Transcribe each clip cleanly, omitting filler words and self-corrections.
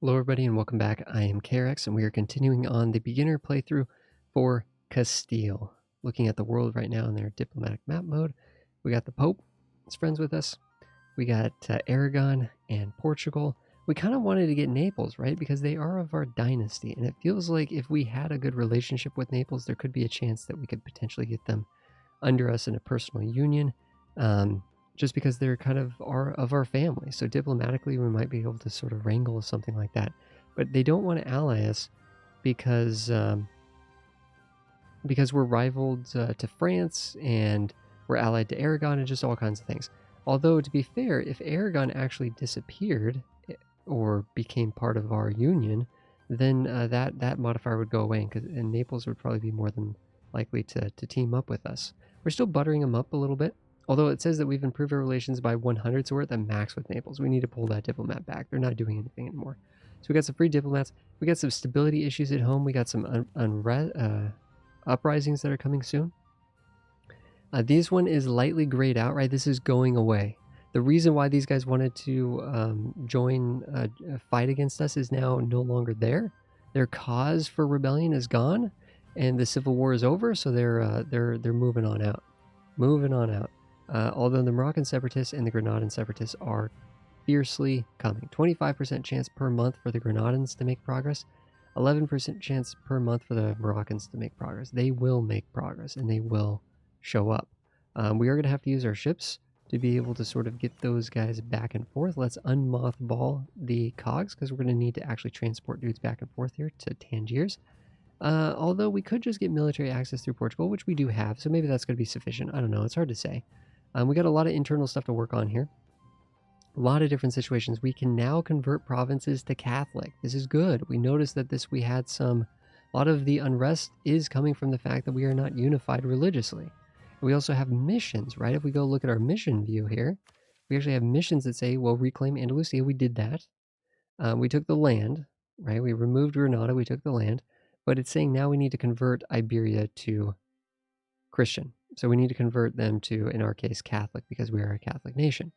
Hello everybody and welcome back. I am Karex and we are continuing on the beginner playthrough for Castile. Looking at the world right now in their diplomatic map mode. We got the Pope, is friends with us. We got Aragon and Portugal. We kind of wanted to get Naples, right? Because they are of our dynasty and it feels like if we had a good relationship with Naples, there could be a chance that we could potentially get them under us in a personal union. Just because they're kind of our family. So diplomatically, we might be able to sort of wrangle something like that. But they don't want to ally us because we're rivaled to France and we're allied to Aragon and just all kinds of things. Although, to be fair, if Aragon actually disappeared or became part of our union, then that modifier would go away, and Naples would probably be more than likely to team up with us. We're still buttering them up a little bit. Although it says that we've improved our relations by 100, so we're at the max with Naples. We need to pull that diplomat back. They're not doing anything anymore. So we got some free diplomats. We got some stability issues at home. We got some uprisings that are coming soon. This one is lightly grayed out, right? This is going away. The reason why these guys wanted to join a fight against us is now no longer there. Their cause for rebellion is gone, and the civil war is over. So they're moving on out. Moving on out. Although the Moroccan Separatists and the Granadan Separatists are fiercely coming. 25% chance per month for the Granadans to make progress, 11% chance per month for the Moroccans to make progress. They will make progress and they will show up. We are going to have to use our ships to be able to sort of get those guys back and forth. Let's unmothball the cogs because we're going to need to actually transport dudes back and forth here to Tangiers. Although we could just get military access through Portugal, which we do have, so maybe that's going to be sufficient. I don't know. It's hard to say. We got a lot of internal stuff to work on here. A lot of different situations. We can now convert provinces to Catholic. This is good. We noticed that a lot of the unrest is coming from the fact that we are not unified religiously. We also have missions, right? If we go look at our mission view here, we actually have missions that say, well, reclaim Andalusia. We did that. We took the land, right? We removed Granada. We took the land. But it's saying now we need to convert Iberia to Christian. So we need to convert them to, in our case, Catholic, because we are a Catholic nation.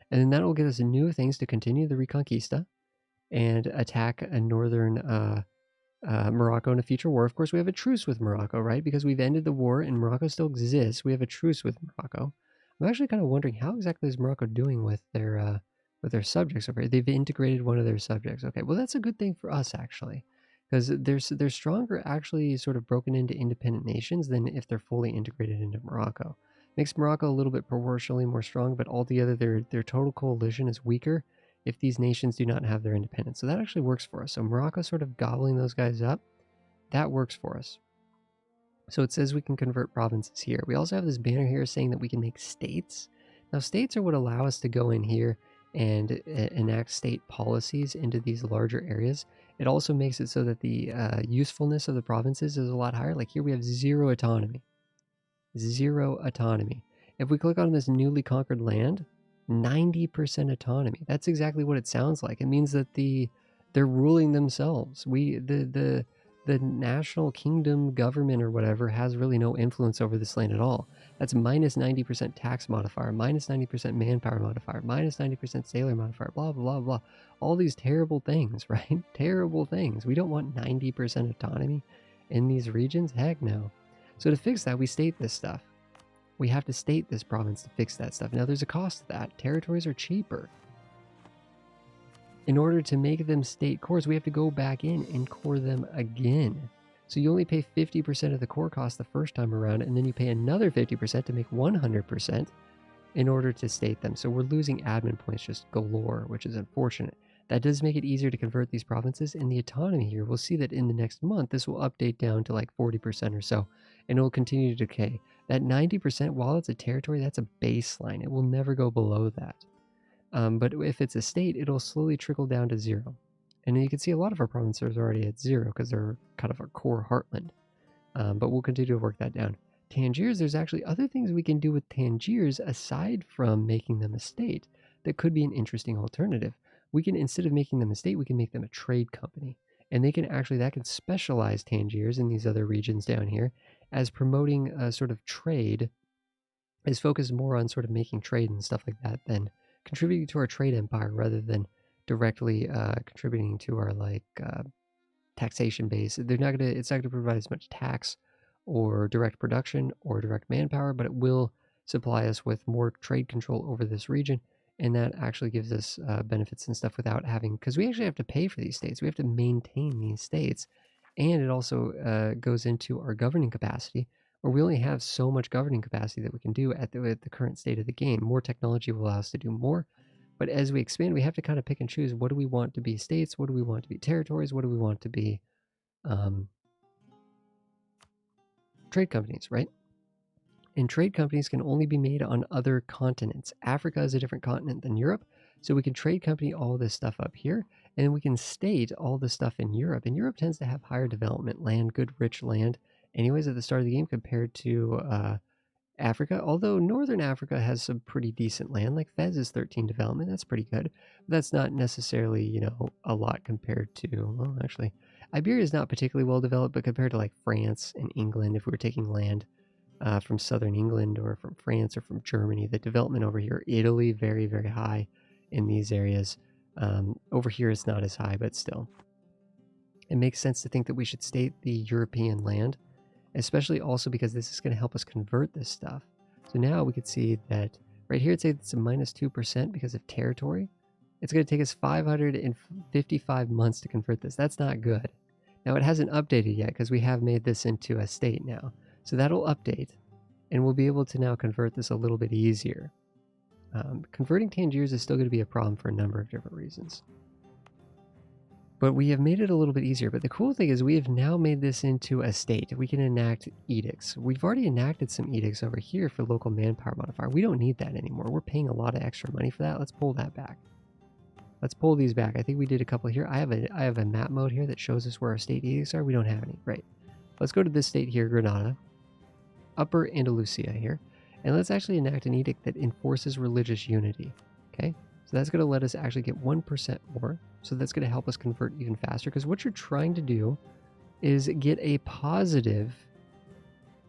And then that will give us new things to continue the Reconquista and attack a northern Morocco in a future war. Of course, we have a truce with Morocco, right? Because we've ended the war and Morocco still exists. We have a truce with Morocco. I'm actually kind of wondering how exactly is Morocco doing with their subjects over here. They've integrated one of their subjects. Okay, well that's a good thing for us actually, because they're stronger actually sort of broken into independent nations than if they're fully integrated into Morocco. Makes Morocco a little bit proportionally more strong, but altogether their total coalition is weaker if these nations do not have their independence. So that actually works for us. So Morocco sort of gobbling those guys up, that works for us. So it says we can convert provinces here. We also have this banner here saying that we can make states. Now states are what allow us to go in here and enact state policies into these larger areas. It also makes it so that the usefulness of the provinces is a lot higher. Like here we have 0 autonomy. 0 autonomy. If we click on this newly conquered land, 90% autonomy. That's exactly what it sounds like. It means that they're ruling themselves. The national kingdom government or whatever has really no influence over this land at all. That's minus 90% tax modifier, minus 90% manpower modifier, minus 90% sailor modifier, blah, blah, blah. All these terrible things, right? Terrible things. We don't want 90% autonomy in these regions. Heck no. So to fix that, we state this stuff. We have to state this province to fix that stuff. Now there's a cost to that. Territories are cheaper. In order to make them state cores, we have to go back in and core them again. So you only pay 50% of the core cost the first time around, and then you pay another 50% to make 100% in order to state them. So we're losing admin points just galore, which is unfortunate. That does make it easier to convert these provinces, and the autonomy here, we'll see that in the next month, this will update down to like 40% or so, and it will continue to decay. That 90%, while it's a territory, that's a baseline. It will never go below that. But if it's a state, it'll slowly trickle down to 0. And you can see a lot of our provinces are already at 0 because they're kind of our core heartland. But we'll continue to work that down. Tangiers, there's actually other things we can do with Tangiers aside from making them a state that could be an interesting alternative. We can, instead of making them a state, we can make them a trade company. And they can actually, that can specialize Tangiers in these other regions down here as promoting a sort of trade, is focused more on sort of making trade and stuff like that than contributing to our trade empire rather than directly contributing to our taxation base. They're not gonna. It's not gonna provide as much tax or direct production or direct manpower, but it will supply us with more trade control over this region, and that actually gives us benefits and stuff without having, because we actually have to pay for these states. We have to maintain these states, and it also goes into our governing capacity, where we only have so much governing capacity that we can do at the current state of the game. More technology will allow us to do more, but as we expand, we have to kind of pick and choose. What do we want to be states? What do we want to be territories? What do we want to be trade companies, right? And trade companies can only be made on other continents. Africa is a different continent than Europe, so we can trade company all this stuff up here, and then we can state all this stuff in Europe. And Europe tends to have higher development land, good rich land, anyways, at the start of the game compared to Africa. Although Northern Africa has some pretty decent land, like Fez is 13 development, that's pretty good. But that's not necessarily, you know, a lot compared to, well, actually, Iberia is not particularly well developed, but compared to like France and England, if we were taking land from southern England or from France or from Germany, the development over here, Italy, very, very high in these areas. Over here it's not as high, but still. It makes sense to think that we should state the European land, especially also because this is going to help us convert this stuff. So now we could see that right here, it's a minus 2% because of territory. It's going to take us 555 months to convert this. That's not good. Now it hasn't updated yet because we have made this into a state now. So that'll update, and we'll be able to now convert this a little bit easier. Converting Tangiers is still going to be a problem for a number of different reasons. But we have made it a little bit easier. But the cool thing is we have now made this into a state. We can enact edicts. We've already enacted some edicts over here for local manpower modifier. We don't need that anymore. We're paying a lot of extra money for that. Let's pull that back. Let's pull these back. I think we did a couple here. I have a map mode here that shows us where our state edicts are. We don't have any. Great. Let's go to this state here, Granada. Upper Andalusia here. And let's actually enact an edict that enforces religious unity. Okay? So that's going to let us actually get 1% more. So that's going to help us convert even faster, because what you're trying to do is get a positive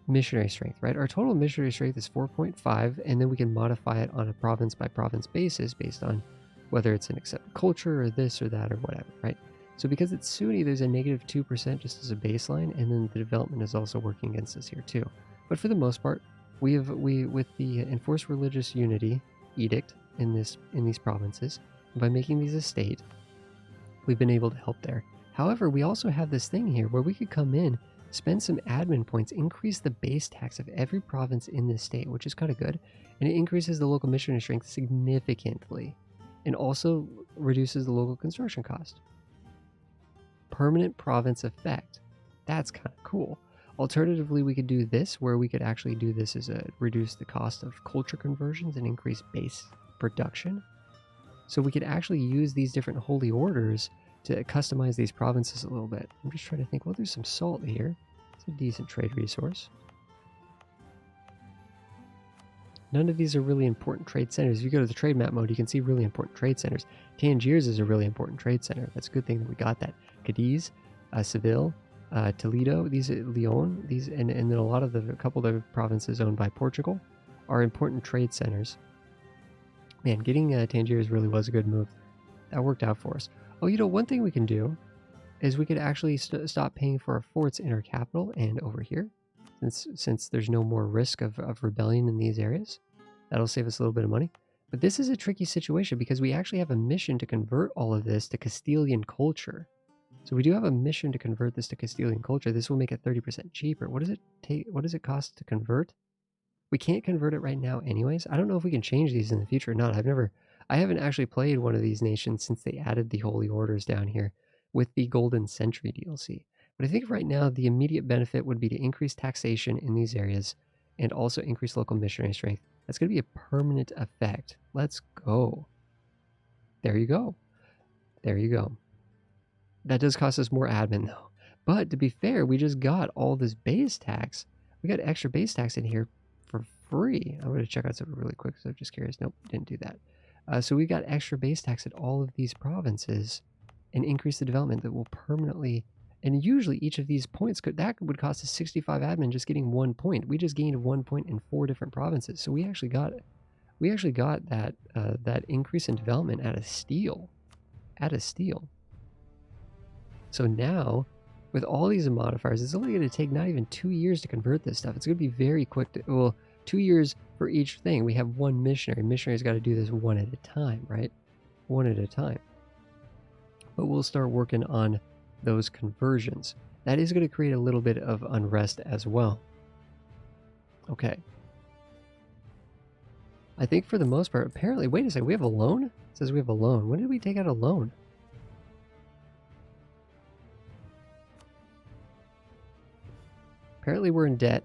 missionary strength, right? Our total missionary strength is 4.5, and then we can modify it on a province by province basis based on whether it's an accepted culture or this or that or whatever, right? So because it's Sunni, there's a negative 2% just as a baseline, and then the development is also working against us here too. But for the most part, we with the enforced religious unity edict in these provinces, by making these a state, we've been able to help there. However, we also have this thing here where we could come in, spend some admin points, increase the base tax of every province in this state, which is kind of good, and it increases the local missionary strength significantly, and also reduces the local construction cost. Permanent province effect. That's kind of cool. Alternatively, we could do this, where we could actually do this as reduce the cost of culture conversions and increase base production. So we could actually use these different holy orders to customize these provinces a little bit. I'm just trying to think, well, there's some salt here. It's a decent trade resource. None of these are really important trade centers. If you go to the trade map mode, you can see really important trade centers. Tangiers is a really important trade center. That's a good thing that we got that. Cadiz, Seville, Toledo, Lyon, and then a couple of the provinces owned by Portugal are important trade centers. Man, getting Tangiers really was a good move. That worked out for us. Oh, you know, one thing we can do is we could actually stop paying for our forts in our capital and over here, since there's no more risk of rebellion in these areas. That'll save us a little bit of money. But this is a tricky situation because we actually have a mission to convert all of this to Castilian culture. So we do have a mission to convert this to Castilian culture. This will make it 30% cheaper. What does it take? What does it cost to convert? We can't convert it right now anyways. I don't know if we can change these in the future or not. I haven't actually played one of these nations since they added the Holy Orders down here with the Golden Century DLC. But I think right now the immediate benefit would be to increase taxation in these areas and also increase local missionary strength. That's going to be a permanent effect. Let's go. There you go. There you go. That does cost us more admin though. But to be fair, we just got all this base tax. We got extra base tax in here for free. I'm going to check out something really quick, so I'm just curious. Nope, didn't do that. So we got extra base tax at all of these provinces and increase the development that will permanently, and usually each of these points that would cost us 65 admin just getting 1 point. We just gained 1 point in 4 different provinces. So we actually got that increase in development at a steal. out of steel. So now, with all these modifiers, it's only going to take not even 2 years to convert this stuff. It's going to be very quick to, well, 2 years for each thing. We have one missionary. Missionary's got to do this one at a time, right? One at a time. But we'll start working on those conversions. That is going to create a little bit of unrest as well. Okay. I think for the most part, apparently, wait a second, we have a loan? It says we have a loan. When did we take out a loan? Apparently we're in debt.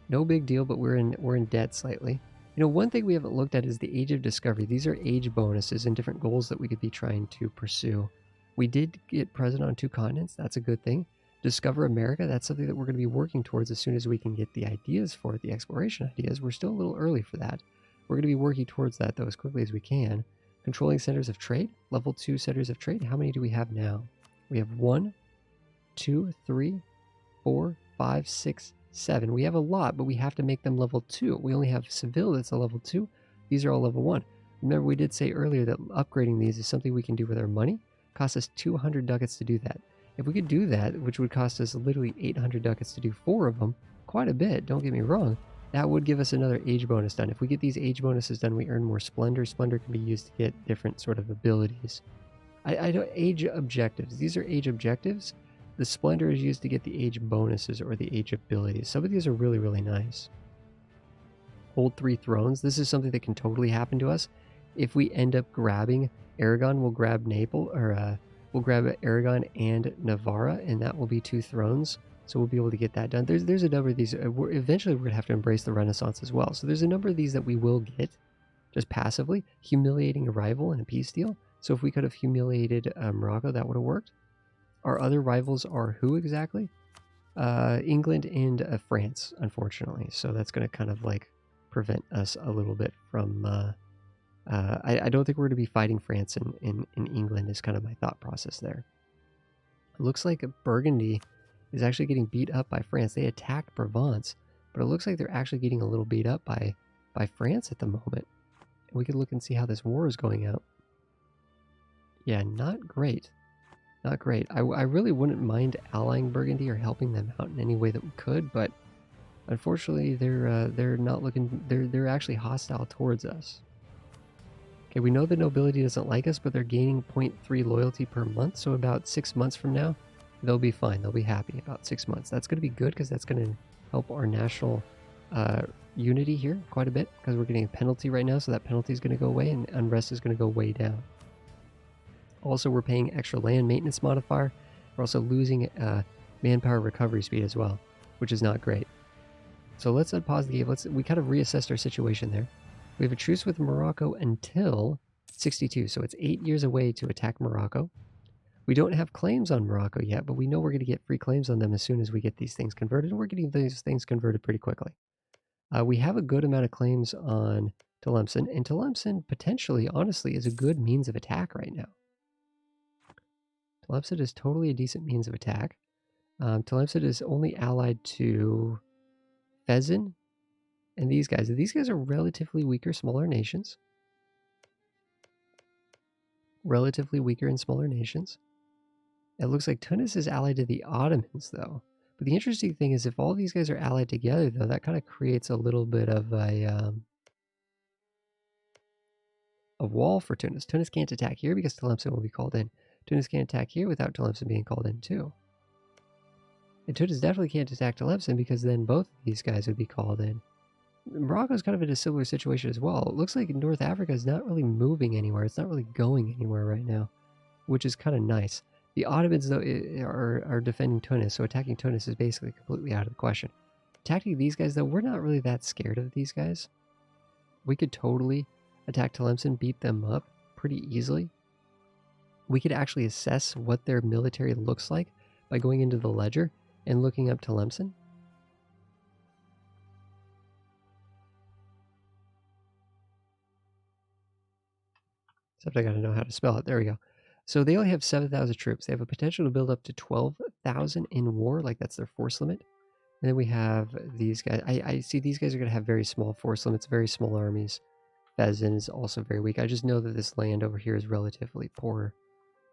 No big deal, but we're in debt slightly. You know, one thing we haven't looked at is the age of discovery. These are age bonuses and different goals that we could be trying to pursue. We did get present on 2 continents. That's a good thing. Discover America, that's something that we're going to be working towards as soon as we can get the ideas for it, the exploration ideas. We're still a little early for that. We're going to be working towards that, though, as quickly as we can. Controlling centers of trade, level 2 centers of trade. How many do we have now? We have 1, 2, 3, 4, 5, 6, 7. We have a lot, but we have to make them level 2. We only have Seville that's a level 2. These are all level 1. Remember, we did say earlier that upgrading these is something we can do with our money. Costs us 200 ducats to do that. If we could do that, which would cost us literally 800 ducats to do 4 of them, quite a bit, don't get me wrong, that would give us another age bonus done. If we get these age bonuses done, we earn more splendor. Splendor can be used to get different sort of abilities. I don't, age objectives. These are age objectives. The splendor is used to get the age bonuses or the age abilities. Some of these are really, really nice. Hold 3 thrones. This is something that can totally happen to us. If we end up grabbing Aragon, we'll grab Naples, or we'll grab Aragon and Navarra, and that will be 2 thrones. So we'll be able to get that done. There's a number of these. Eventually, we're going to have to embrace the Renaissance as well. So there's a number of these that we will get just passively. Humiliating a rival in a peace deal. So if we could have humiliated Morocco, that would have worked. Our other rivals are who exactly? England and France, unfortunately. So that's going to kind of like prevent us a little bit from... I don't think we're going to be fighting France in England is kind of my thought process there. It looks like Burgundy is actually getting beat up by France. They attacked Provence, but it looks like they're actually getting a little beat up by France at the moment. And we could look and see how this war is going out. Yeah, not great. Not great. I really wouldn't mind allying Burgundy or helping them out in any way that we could, but unfortunately they're not looking. They're actually hostile towards us. Okay, we know the nobility doesn't like us, but they're gaining 0.3 loyalty per month. So about 6 months from now, they'll be fine. They'll be happy about 6 months. That's going to be good because that's going to help our national unity here quite a bit because we're getting a penalty right now. So that penalty is going to go away and unrest is going to go way down. Also, we're paying extra land maintenance modifier. We're also losing manpower recovery speed as well, which is not great. So let's unpause the game. We kind of reassessed our situation there. We have a truce with Morocco until 62, so it's 8 years away to attack Morocco. We don't have claims on Morocco yet, but we know we're going to get free claims on them as soon as we get these things converted, and we're getting these things converted pretty quickly. We have a good amount of claims on Tlemcen, and Tlemcen potentially, honestly, is a good means of attack right now. Tlemcen is totally a decent means of attack. Tlemcen is only allied to Fezzan and these guys. These guys are relatively weaker, smaller nations. Relatively weaker and smaller nations. It looks like Tunis is allied to the Ottomans, though. But the interesting thing is if all these guys are allied together, though, that kind of creates a little bit of a wall for Tunis. Tunis can't attack here because Tlemcen will be called in. Tunis can't attack here without Tlemcen being called in, too. And Tunis definitely can't attack Tlemcen because then both of these guys would be called in. Morocco is kind of in a similar situation as well. It looks like North Africa is not really moving anywhere. It's not really going anywhere right now, which is kind of nice. The Ottomans, though, are defending Tunis, so attacking Tunis is basically completely out of the question. Attacking these guys, though, we're not really that scared of these guys. We could totally attack Tlemcen, beat them up pretty easily. We could actually assess what their military looks like by going into the ledger and looking up Tlemcen. Except I got to know how to spell it. There we go. So they only have 7,000 troops. They have a potential to build up to 12,000 in war. Like that's their force limit. And then we have these guys. I see these guys are going to have very small force limits, very small armies. Fezzan is also very weak. I just know that this land over here is relatively poor.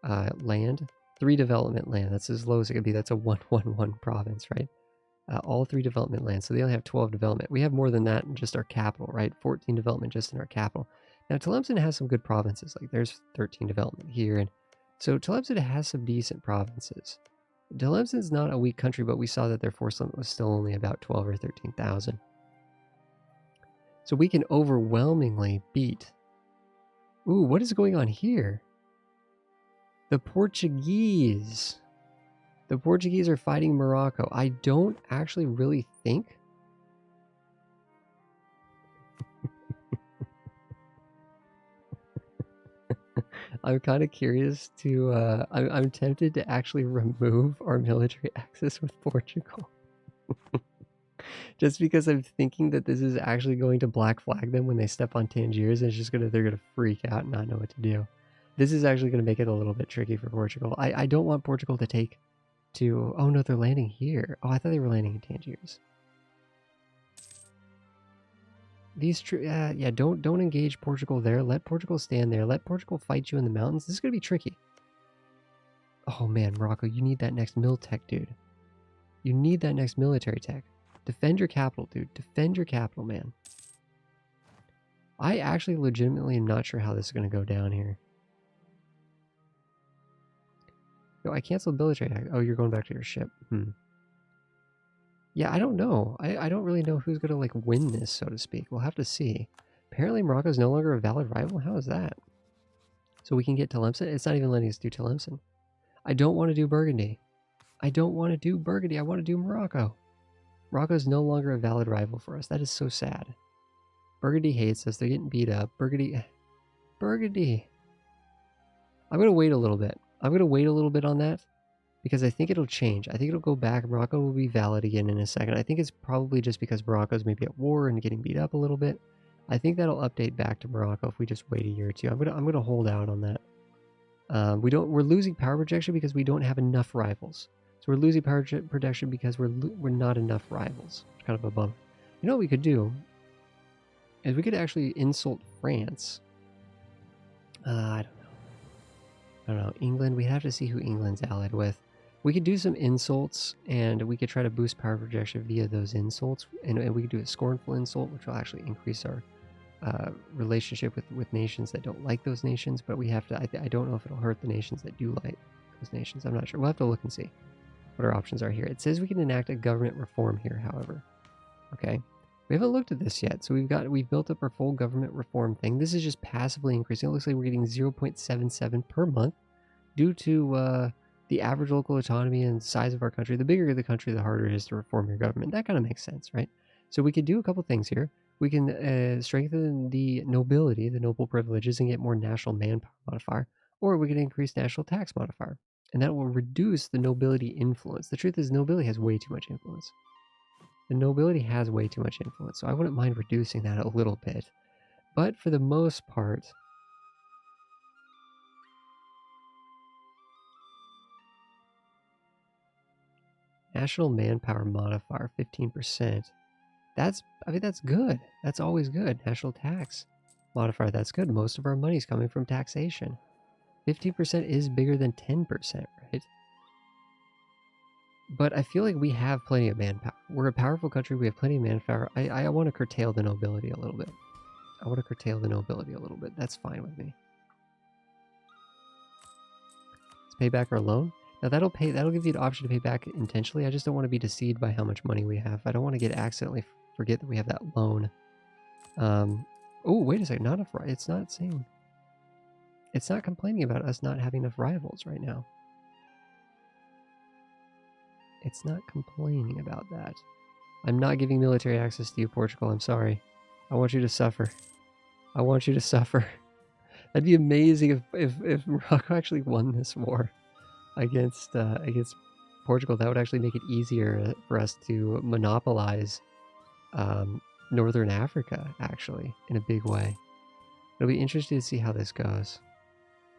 land. 3 development land. That's as low as it could be. That's a 111 province, right? All 3 development lands. So they only have 12 development. We have more than that in just our capital, right? 14 development just in our capital. Now, Tlemcen has some good provinces. Like there's 13 development here. And so Tlemcen has some decent provinces. Tlemcen's not a weak country, but we saw that their force limit was still only about 12 or 13,000. So we can overwhelmingly beat. Ooh, what is going on here? The Portuguese. The Portuguese are fighting Morocco. I don't actually really think. I'm kind of curious to, I'm tempted to actually remove our military axis with Portugal. Just because I'm thinking that this is actually going to black flag them when they step on Tangiers, and it's just they're gonna freak out and not know what to do. This is actually gonna make it a little bit tricky for Portugal. I don't want Portugal to take to, oh no, they're landing here. Oh, I thought they were landing in Tangiers. These yeah, don't engage Portugal there. Let Portugal stand there. Let Portugal fight you in the mountains. This is gonna be tricky. Oh man, Morocco, you need that next mil tech, dude. You need that next military tech. Defend your capital, dude. Defend your capital, man. I actually legitimately am not sure how this is going to go down here. Yo, I canceled military tech. Oh, you're going back to your ship. Yeah, I don't know. I don't really know who's going to like win this, so to speak. We'll have to see. Apparently Morocco is no longer a valid rival. How is that? So we can get Tlemcen? It's not even letting us do Tlemcen. I don't want to do Burgundy. I don't want to do Burgundy. I want to do Morocco. Morocco is no longer a valid rival for us. That is so sad. Burgundy hates us. They're getting beat up. Burgundy. I'm going to wait a little bit. I'm going to wait a little bit on that because I think it'll change. I think it'll go back. Morocco will be valid again in a second. I think it's probably just because Morocco's maybe at war and getting beat up a little bit. I think that'll update back to Morocco if we just wait a year or two. I'm gonna hold out on that. We're losing power projection because we don't have enough rivals. So we're losing power protection because we're not enough rivals. It's kind of a bummer. You know what we could do? Is we could actually insult France. I don't know. England, we'd have to see who England's allied with. We could do some insults, and we could try to boost power projection via those insults. And we could do a scornful insult, which will actually increase our relationship with nations that don't like those nations. But we have to, I don't know if it'll hurt the nations that do like those nations. I'm not sure. We'll have to look and see what our options are here. It says we can enact a government reform here, however. Okay. We haven't looked at this yet, so we've built up our full government reform thing. This is just passively increasing. It looks like we're getting 0.77 per month due to the average local autonomy and size of our country. The bigger the country, the harder it is to reform your government. That kind of makes sense, right? So we could do a couple things here. We can strengthen the nobility, the noble privileges, and get more national manpower modifier, or we can increase national tax modifier, and that will reduce the nobility influence. The truth is, nobility has way too much influence. The nobility has way too much influence, so I wouldn't mind reducing that a little bit. But for the most part, national manpower modifier 15%. That's good. That's always good. National tax modifier, that's good. Most of our money is coming from taxation. 15% is bigger than 10%, right? But I feel like we have plenty of manpower. We're a powerful country. We have plenty of manpower. I want to curtail the nobility a little bit. That's fine with me. Let's pay back our loan. Now that'll give you the option to pay back intentionally. I just don't want to be deceived by how much money we have. I don't want to accidentally forget that we have that loan. Oh, wait a second. It's not saying. It's not complaining about us not having enough rivals right now. It's not complaining about that. I'm not giving military access to you, Portugal. I'm sorry. I want you to suffer. That'd be amazing if Morocco actually won this war against Portugal. That would actually make it easier for us to monopolize Northern Africa, actually, in a big way. It'll be interesting to see how this goes.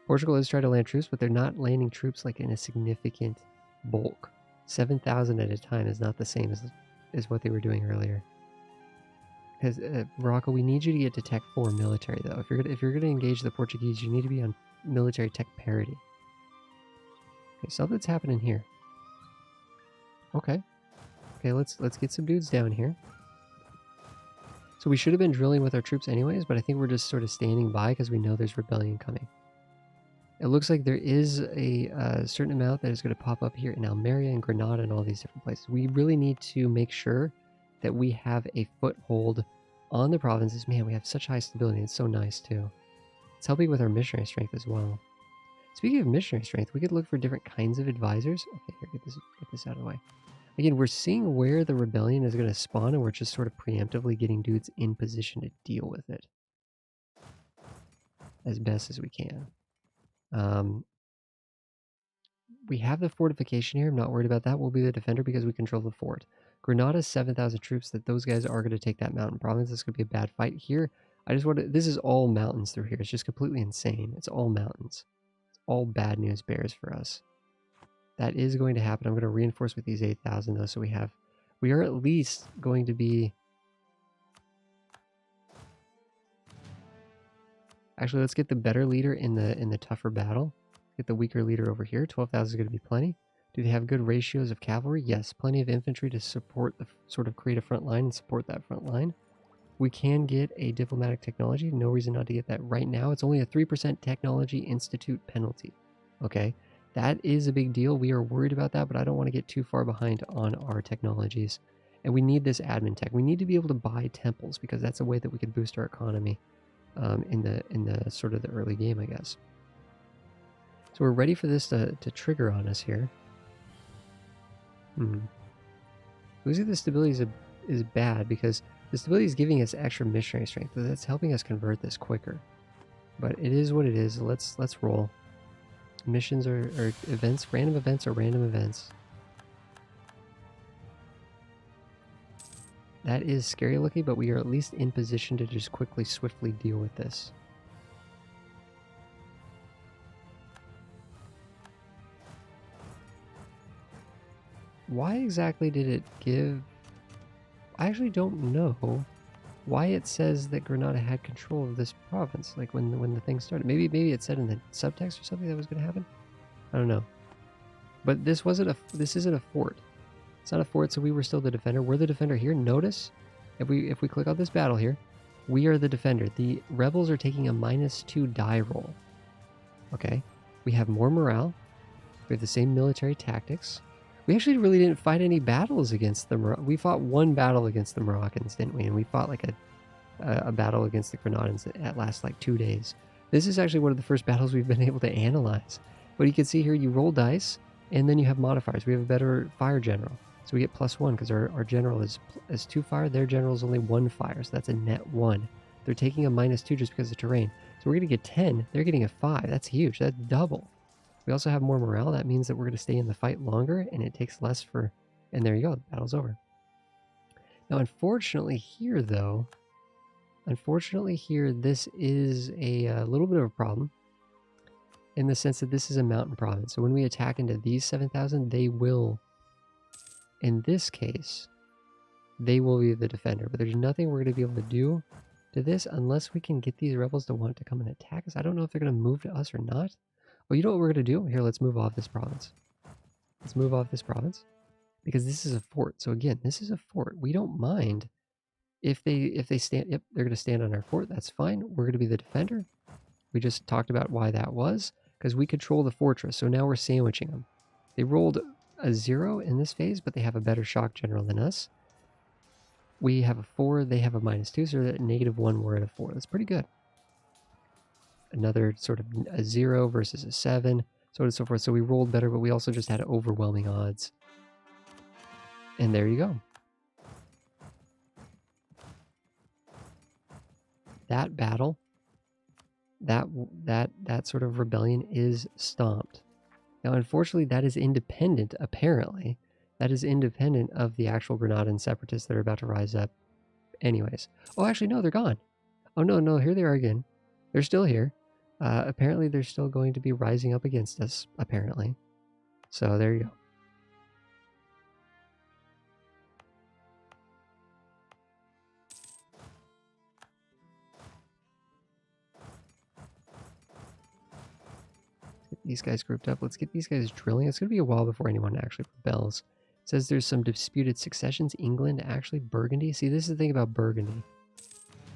Portugal is trying to land troops, but they're not landing troops like in a significant bulk. 7,000 at a time is not the same as what they were doing earlier. Because Morocco, we need you to get to Tech 4 military, though. If you're gonna engage the Portuguese, you need to be on military tech parity. Okay, something's happening here. Okay. Okay, let's get some dudes down here. So we should have been drilling with our troops anyways, but I think we're just sort of standing by because we know there's rebellion coming. It looks like there is a certain amount that is going to pop up here in Almeria and Granada and all these different places. We really need to make sure that we have a foothold on the provinces. Man, we have such high stability. It's so nice too. It's helping with our missionary strength as well. Speaking of missionary strength, we could look for different kinds of advisors. Okay, here, get this out of the way. Again, we're seeing where the rebellion is going to spawn, and we're just sort of preemptively getting dudes in position to deal with it as best as we can. We have the fortification here. I'm not worried about that. We'll be the defender because we control the fort. Granada's 7,000 troops. That those guys are going to take that mountain province. This could be a bad fight here. I just want to... This is all mountains through here. It's just completely insane. It's all mountains. It's all bad news bears for us. That is going to happen. I'm going to reinforce with these 8,000 though, so we are at least going to be... Actually, let's get the better leader in the tougher battle. Get the weaker leader over here. 12,000 is going to be plenty. Do they have good ratios of cavalry? Yes. Plenty of infantry to support the sort of create a front line and support that front line. We can get a diplomatic technology. No reason not to get that right now. It's only a 3% technology institute penalty. Okay. That is a big deal. We are worried about that, but I don't want to get too far behind on our technologies. And we need this admin tech. We need to be able to buy temples because that's a way that we can boost our economy in the sort of the early game, I guess. So we're ready for this to trigger on us here. Losing the stability is bad because the stability is giving us extra missionary strength. That's helping us convert this quicker. But it is what it is. Let's roll. Missions or events. Random events are random events. That is scary looking, but we are at least in position to just quickly, swiftly deal with this. Why exactly did it give... I actually don't know why it says that Granada had control of this province, like when the thing started. Maybe it said in the subtext or something that was going to happen. I don't know. But this isn't a fort. It's not a fort, so we were still the defender. We're the defender here. Notice, if we click on this battle here, we are the defender. The rebels are taking a -2 die roll. Okay? We have more morale. We have the same military tactics. We actually really didn't fight any battles against the Moroccans. We fought one battle against the Moroccans, didn't we? And we fought like a battle against the Grenadans that lasts like 2 days. This is actually one of the first battles we've been able to analyze. But you can see here, you roll dice, and then you have modifiers. We have a better fire general. So we get +1 because our general is 2 fire. Their general is only 1 fire, so that's a net 1. They're taking a -2 just because of terrain. So we're going to get 10. They're getting a 5. That's huge. That's double. We also have more morale. That means that we're going to stay in the fight longer, and it takes less for... And there you go. The battle's over. Now, unfortunately here, though... this is a little bit of a problem in the sense that this is a mountain province. So when we attack into these 7,000, they will... In this case, they will be the defender. But there's nothing we're going to be able to do to this unless we can get these rebels to want to come and attack us. I don't know if they're going to move to us or not. Well, you know what we're going to do? Here, let's move off this province. Let's move off this province. Because this is a fort. So again, this is a fort. We don't mind if they stand... Yep, they're going to stand on our fort. That's fine. We're going to be the defender. We just talked about why that was. Because we control the fortress. So now we're sandwiching them. They rolled a 0 in this phase, but they have a better shock general than us. We have a 4. They have a -2. So they're at -1. We're at a 4. That's pretty good. Another sort of a 0 versus a 7, so on and so forth. So we rolled better, but we also just had overwhelming odds. And there you go. That battle, that sort of rebellion is stomped. Now, unfortunately, that is independent, apparently. That is independent of the actual Moroccan Separatists that are about to rise up anyways. Oh, actually, no, they're gone. Oh, no, here they are again. They're still here. Apparently, they're still going to be rising up against us, apparently. So, there you go. these guys grouped up. Let's get these guys drilling. It's going to be a while before anyone actually rebels. It says there's some disputed successions. England, actually Burgundy. See, this is the thing about Burgundy.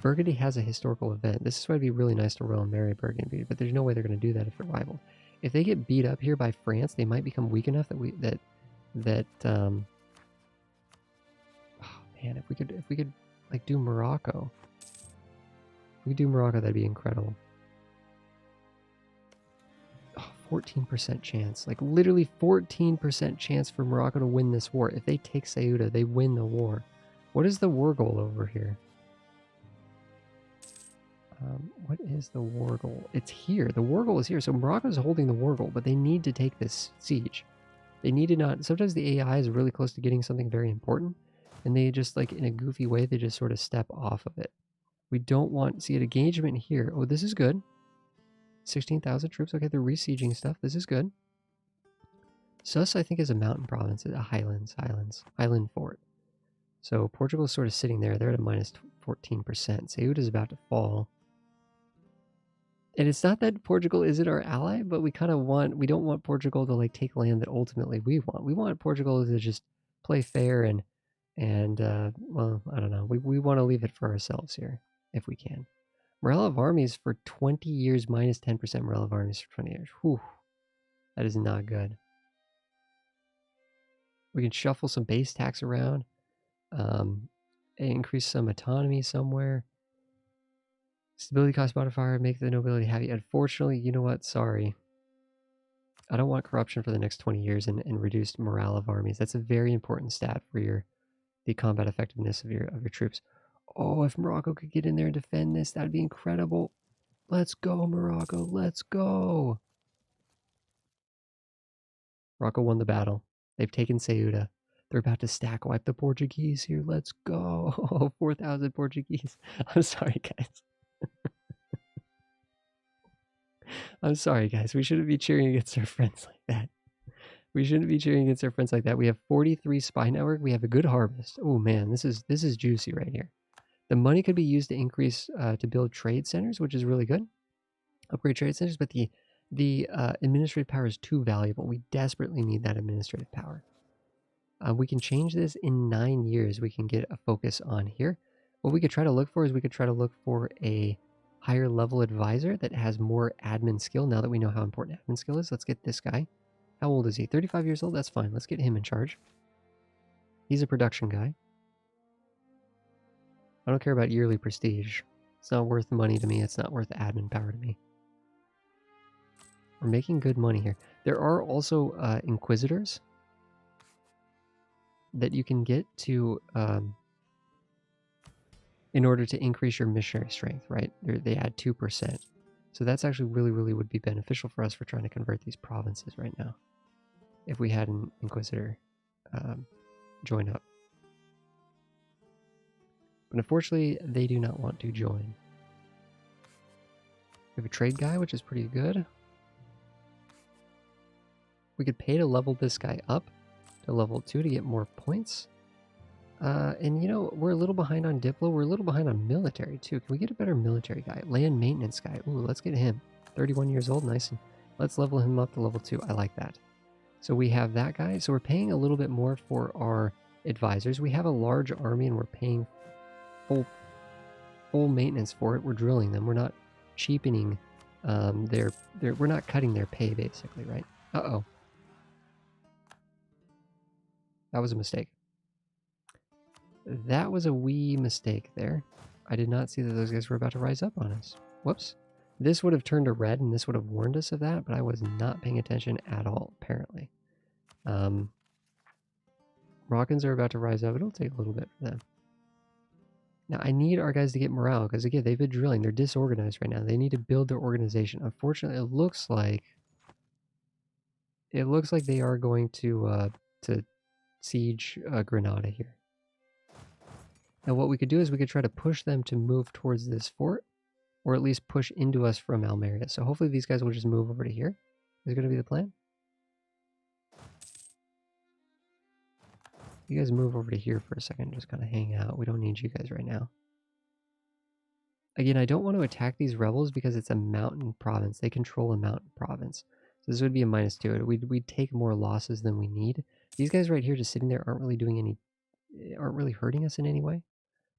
Burgundy has a historical event. This is why it'd be really nice to royal marry Burgundy, but there's no way they're going to do that if they're rivaled. If they get beat up here by France, they might become weak enough that oh man, if we could like do Morocco. If we could do Morocco, that'd be incredible. 14% chance. Like literally 14% chance for Morocco to win this war. If they take Ceuta, they win the war. What is the war goal over here? What is the war goal? It's here. The war goal is here. So Morocco's holding the war goal, but they need to take this siege. They need to not... Sometimes the AI is really close to getting something very important, and they just, like, in a goofy way, they just sort of step off of it. We don't want... See, an engagement here. Oh, this is good. 16,000 troops. Okay, they're resieging stuff. This is good. Sus, I think, is a mountain province. A highland fort. So Portugal's sort of sitting there. They're at a minus 14%. Ceuta is about to fall. And it's not that Portugal isn't our ally, but we kind of want... We don't want Portugal to, like, take land that ultimately we want. We want Portugal to just play fair and well, I don't know. We want to leave it for ourselves here, if we can. Morale of armies for 20 years, minus 10% morale of armies for 20 years. Whew. That is not good. We can shuffle some base tax around. Increase some autonomy somewhere. Stability cost modifier, make the nobility happy. Unfortunately, you know what? Sorry. I don't want corruption for the next 20 years and reduced morale of armies. That's a very important stat for the combat effectiveness of your troops. Oh, if Morocco could get in there and defend this, that'd be incredible. Let's go, Morocco. Let's go. Morocco won the battle. They've taken Ceuta. They're about to stack wipe the Portuguese here. Let's go. 4,000 Portuguese. I'm sorry, guys. I'm sorry, guys. We shouldn't be cheering against our friends like that. We shouldn't be cheering against our friends like that. We have 43 spy network. We have a good harvest. Oh man, this is juicy right here. The money could be used to increase to build trade centers, which is really good. Upgrade trade centers, but the administrative power is too valuable. We desperately need that administrative power. We can change this in 9 years. We can get a focus on here. What we could try to look for is we could try to look for a higher level advisor that has more admin skill. Now that we know how important admin skill is, let's get this guy. How old is he? 35 years old? That's fine. Let's get him in charge. He's a production guy. I don't care about yearly prestige. It's not worth money to me. It's not worth admin power to me. We're making good money here. There are also inquisitors that you can get to in order to increase your missionary strength, right? They add 2%. So that's actually really would be beneficial for us for trying to convert these provinces right now. If we had an inquisitor join up. But unfortunately, they do not want to join. We have a trade guy, which is pretty good. We could pay to level this guy up to level 2 to get more points. And you know, we're a little behind on Diplo. We're a little behind on military too. Can we get a better military guy? Land maintenance guy. Ooh, let's get him. 31 years old, nice. And let's level him up to level 2. I like that. So we have that guy. So we're paying a little bit more for our advisors. We have a large army and we're paying full maintenance for it. We're drilling them. We're not cheapening we're not cutting their pay basically, right? Uh-oh. That was a mistake. That was a wee mistake there. I did not see that those guys were about to rise up on us. Whoops. This would have turned to red and this would have warned us of that, but I was not paying attention at all, apparently. Moroccans are about to rise up. It'll take a little bit for them. Now, I need our guys to get morale, because again, they've been drilling. They're disorganized right now. They need to build their organization. Unfortunately, it looks like they are going to siege Granada here. Now, what we could do is we could try to push them to move towards this fort, or at least push into us from Almeria. So hopefully these guys will just move over to here. Is going to be the plan? You guys move over to here for a second, just kind of hang out. We don't need you guys right now. Again, I don't want to attack these rebels because it's a mountain province. They control a mountain province. So this would be a -2. We'd take more losses than we need. These guys right here just sitting there aren't really hurting us in any way.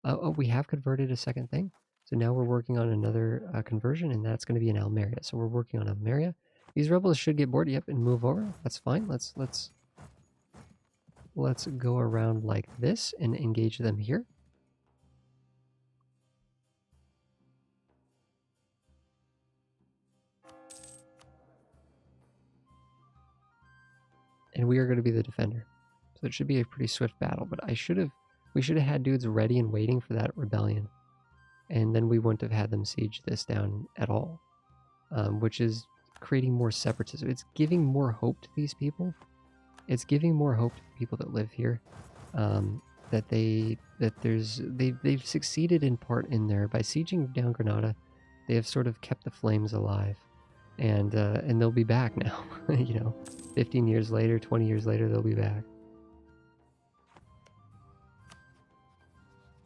Oh, we have converted a second thing. So now we're working on another conversion, and that's going to be in Almeria. So we're working on Almeria. These rebels should get bored, yep, and move over. That's fine. Let's go around like this and engage them here. And we are going to be the defender. So it should be a pretty swift battle, but we should have had dudes ready and waiting for that rebellion. And then we wouldn't have had them siege this down at all, which is creating more separatism. It's giving more hope to these people. It's giving more hope to the people that live here, that they've succeeded in part in there by sieging down Granada. They have sort of kept the flames alive, and they'll be back now. 15 years later, 20 years later, they'll be back.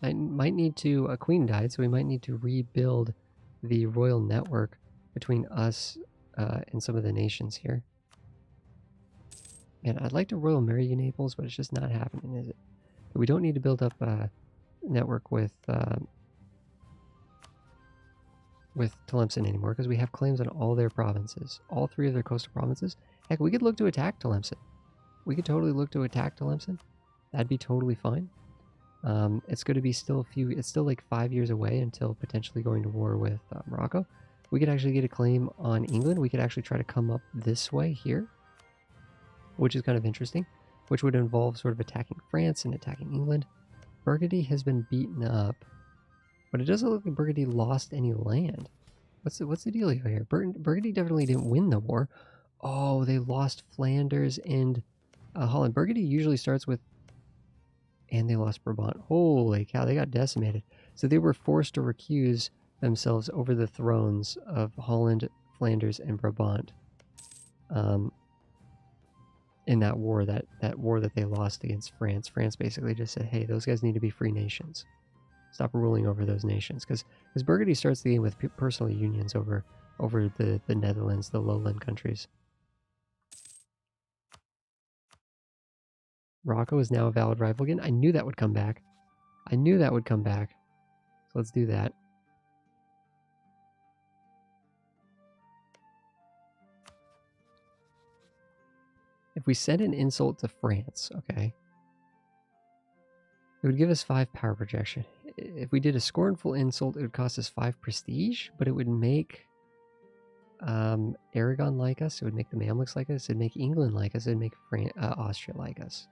I might need to, a queen died, so we might need to rebuild the royal network between us and some of the nations here. And I'd like to royal marry you, Naples, but it's just not happening, is it? We don't need to build up a network with Tlemcen anymore, because we have claims on all their provinces, all 3 of their coastal provinces. Heck, we could look to attack Tlemcen. We could totally look to attack Tlemcen. That'd be totally fine. It's going to be it's still like 5 years away until potentially going to war with Morocco. We could actually get a claim on England. We could actually try to come up this way here, which is kind of interesting, which would involve sort of attacking France and attacking England. Burgundy has been beaten up, but it doesn't look like Burgundy lost any land. What's the deal here? Burgundy definitely didn't win the war. Oh, they lost Flanders and Holland. Burgundy usually starts with... And they lost Brabant. Holy cow, they got decimated. So they were forced to recuse themselves over the thrones of Holland, Flanders, and Brabant. In that war, that war that they lost against France. France basically just said, hey, those guys need to be free nations. Stop ruling over those nations. Because Burgundy starts the game with personal unions over the Netherlands, the lowland countries. Morocco is now a valid rival again. I knew that would come back. I knew that would come back. So let's do that. If we send an insult to France, okay, it would give us 5 power projection. If we did a scornful insult, it would cost us 5 prestige, but it would make Aragon like us. It would make the Mamluks like us. It would make England like us. It would make Austria like us.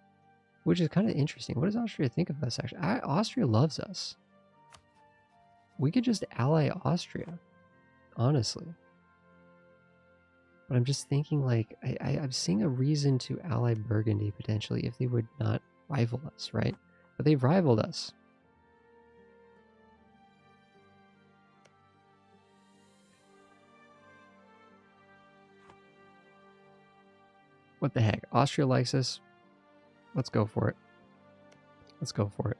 Which is kind of interesting. What does Austria think of us, actually? Austria loves us. We could just ally Austria, honestly. But I'm just thinking, like, I'm seeing a reason to ally Burgundy, potentially, if they would not rival us, right? But they've rivaled us. What the heck? Austria likes us. Let's go for it. Let's go for it.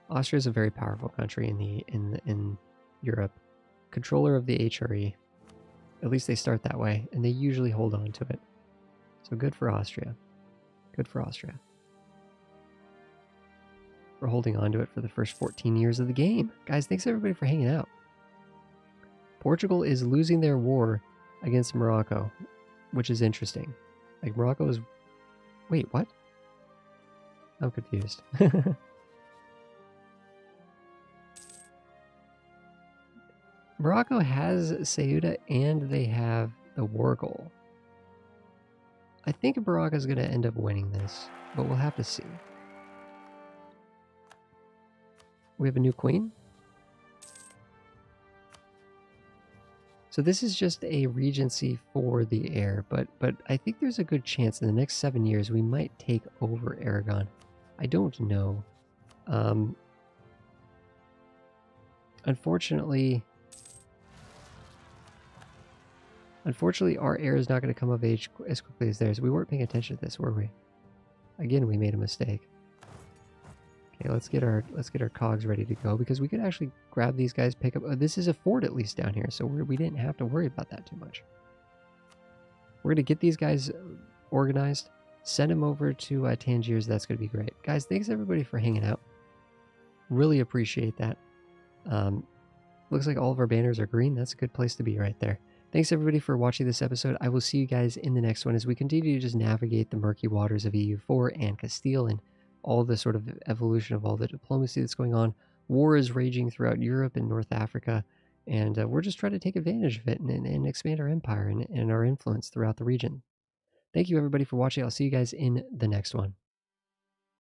Austria is a very powerful country in Europe. Controller of the HRE. At least they start that way, and they usually hold on to it. So good for Austria. Good for Austria. We're holding on to it for the first 14 years of the game. Guys, thanks everybody for hanging out. Portugal is losing their war against Morocco, which is interesting. Like, Morocco is... Wait, what? I'm confused. Morocco has Ceuta and they have the war goal. I think Morocco is going to end up winning this, but we'll have to see. We have a new queen. So this is just a regency for the heir, but I think there's a good chance in the next 7 years we might take over Aragon. I don't know. Unfortunately, our heir is not going to come of age as quickly as theirs. We weren't paying attention to this, were we? Again, we made a mistake. Okay, let's get our cogs ready to go, because we could actually grab these guys, pick up. This is a fort at least down here, so we didn't have to worry about that too much. We're gonna get these guys organized, send them over to Tangiers. That's gonna be great, guys. Thanks everybody for hanging out. Really appreciate that. Looks like all of our banners are green. That's a good place to be right there. Thanks everybody for watching this episode. I will see you guys in the next one as we continue to just navigate the murky waters of EU4 and Castile and all the sort of evolution of all the diplomacy that's going on. War is raging throughout Europe and North Africa, and we're just trying to take advantage of it and expand our empire and our influence throughout the region. Thank you everybody for watching. I'll see you guys in the next one.